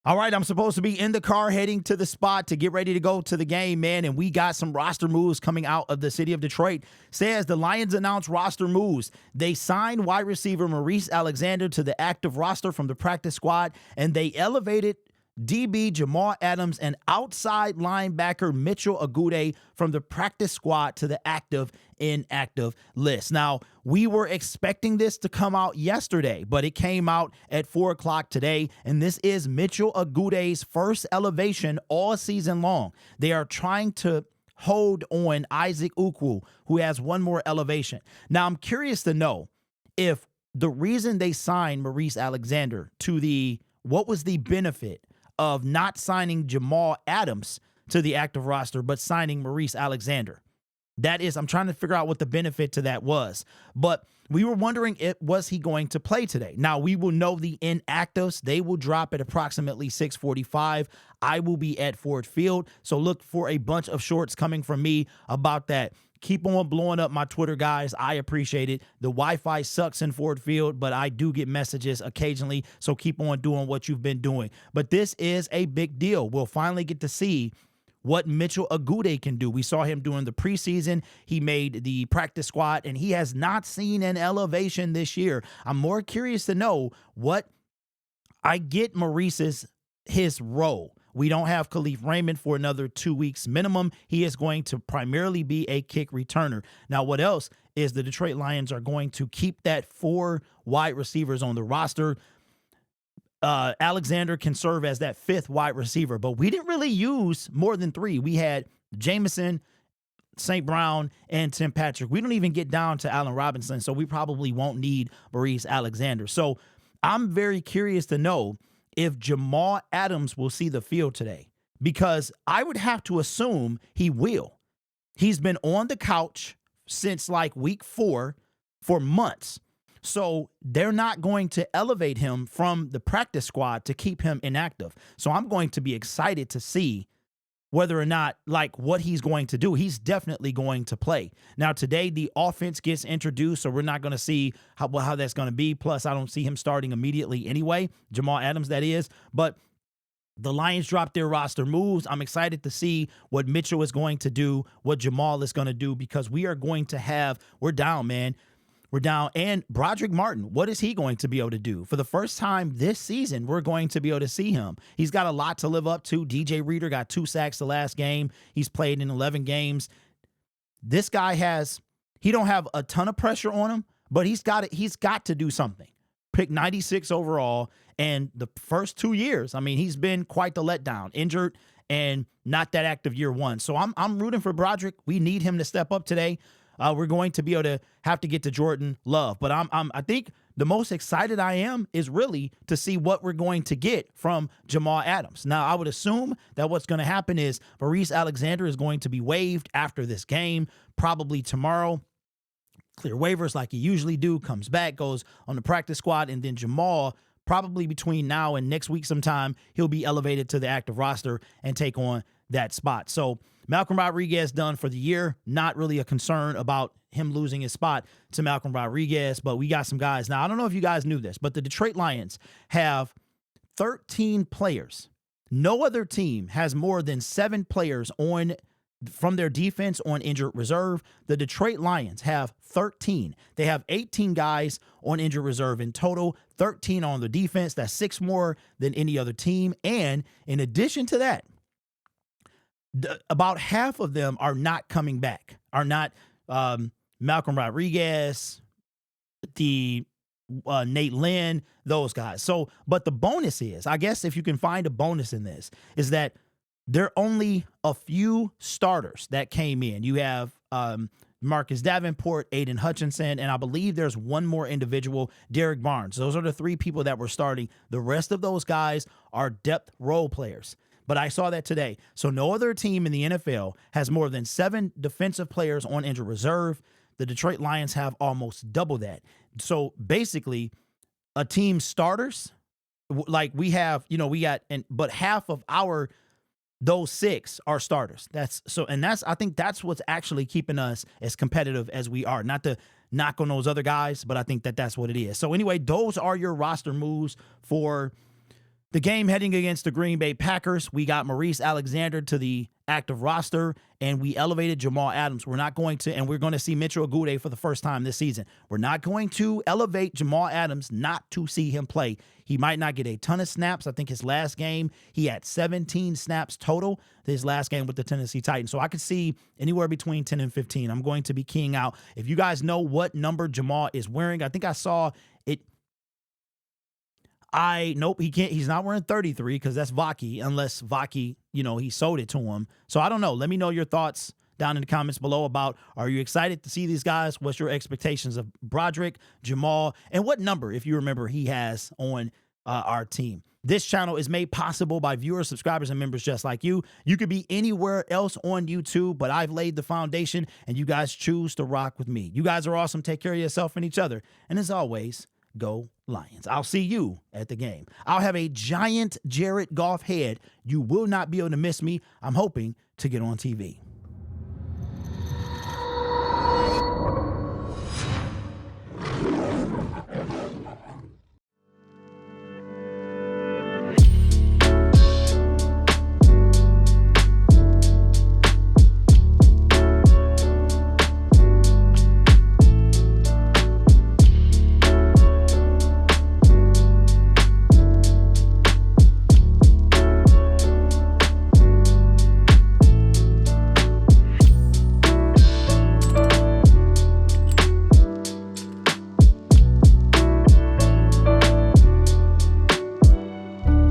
All right, I'm supposed to be in the car heading to the spot to get ready to go to the game, man, and we got some roster moves coming out of the city of Detroit. Says the Lions announced roster moves. They signed wide receiver Maurice Alexander to the active roster from the practice squad, and they elevated DB Jamal Adams and outside linebacker Mitchell Agude from the practice squad to the active inactive list. Now, we were expecting this to come out yesterday, but it came out at 4 o'clock today, and this is Mitchell Agude's first elevation all season long. They are trying to hold on Isaac Ukwu, who has one more elevation. Now, I'm curious to know if the reason they signed Maurice Alexander to what was the benefit of not signing Jamal Adams to the active roster, but signing Maurice Alexander. That is, I'm trying to figure out what the benefit to that was. But we were wondering, was he going to play today? Now, we will know the inactives. They will drop at approximately 6:45. I will be at Ford Field, so look for a bunch of shorts coming from me about that. Keep on blowing up my Twitter, guys. I appreciate it. The Wi-Fi sucks in Ford Field, but I do get messages occasionally, so keep on doing what you've been doing. But this is a big deal. We'll finally get to see what Mitchell Agude can do. We saw him during the preseason. He made the practice squad, and he has not seen an elevation this year. I'm more curious to know what I get his role. We don't have Khalif Raymond for another 2 weeks minimum. He is going to primarily be a kick returner. Now, what else is the Detroit Lions are going to keep that 4 wide receivers on the roster. Alexander can serve as that 5th wide receiver, but we didn't really use more than 3. We had Jameson, St. Brown, and Tim Patrick. We don't even get down to Allen Robinson, so we probably won't need Maurice Alexander. So I'm very curious to know if Jamal Adams will see the field today, because I would have to assume he will. He's been on the couch since like week 4 for months. So they're not going to elevate him from the practice squad to keep him inactive. So I'm going to be excited to see whether or not, like, what he's going to do. He's definitely going to play. Now, today, the offense gets introduced, so we're not going to see how that's going to be. Plus, I don't see him starting immediately anyway. Jamal Adams, that is. But the Lions dropped their roster moves. I'm excited to see what Mitchell is going to do, what Jamal is going to do, because we are going to have – we're down, man. We're down. And Broderick Martin, what is he going to be able to do? For the first time this season, we're going to be able to see him. He's got a lot to live up to. DJ Reader got 2 sacks the last game. He's played in 11 games. This guy he don't have a ton of pressure on him, but he's got to do something. Picked 96 overall, and the first 2 years, I mean, he's been quite the letdown. Injured and not that active year 1. So I'm rooting for Broderick. We need him to step up today. We're going to be able to have to get to Jordan Love. But I think the most excited I am is really to see what we're going to get from Jamal Adams. Now, I would assume that what's going to happen is Maurice Alexander is going to be waived after this game, probably tomorrow. Clear waivers like he usually do, comes back, goes on the practice squad, and then Jamal, probably between now and next week sometime, he'll be elevated to the active roster and take on that spot. So Malcolm Rodriguez done for the year. Not really a concern about him losing his spot to Malcolm Rodriguez, but we got some guys. Now, I don't know if you guys knew this, but the Detroit Lions have 13 players. No other team has more than 7 players from their defense on injured reserve. The Detroit Lions have 13. They have 18 guys on injured reserve in total, 13 on the defense. That's 6 more than any other team. And in addition to that, about half of them are not coming back, are not Malcolm Rodriguez, Nate Lynn, those guys. So, but the bonus is, I guess if you can find a bonus in this, is that there are only a few starters that came in. You have Marcus Davenport, Aiden Hutchinson, and I believe there's one more individual, Derek Barnes. Those are the 3 people that were starting. The rest of those guys are depth role players. But I saw that today. So no other team in the NFL has more than 7 defensive players on injured reserve. The Detroit Lions have almost double that. So basically, a team's starters, like we have, but half of those 6 are starters. I think that's what's actually keeping us as competitive as we are. Not to knock on those other guys, but I think that's what it is. So anyway, those are your roster moves for The game heading against the Green Bay Packers, we got Maurice Alexander to the active roster, and we elevated Jamal Adams. We're not going to, and we're going to see Mitchell Agude for the first time this season. We're not going to elevate Jamal Adams not to see him play. He might not get a ton of snaps. I think his last game, he had 17 snaps total, his last game with the Tennessee Titans. So I could see anywhere between 10 and 15. I'm going to be keying out. If you guys know what number Jamal is wearing, I think I saw it. Nope, he can't. He's not wearing 33 because that's Vaki, unless Vaki, he sold it to him. So I don't know. Let me know your thoughts down in the comments below about, are you excited to see these guys? What's your expectations of Broderick, Jamal, and what number, if you remember, he has on our team? This channel is made possible by viewers, subscribers, and members just like you. You could be anywhere else on YouTube, but I've laid the foundation, and you guys choose to rock with me. You guys are awesome. Take care of yourself and each other. And as always, go Lions. I'll see you at the game. I'll have a giant Jared Goff head. You will not be able to miss me. I'm hoping to get on TV.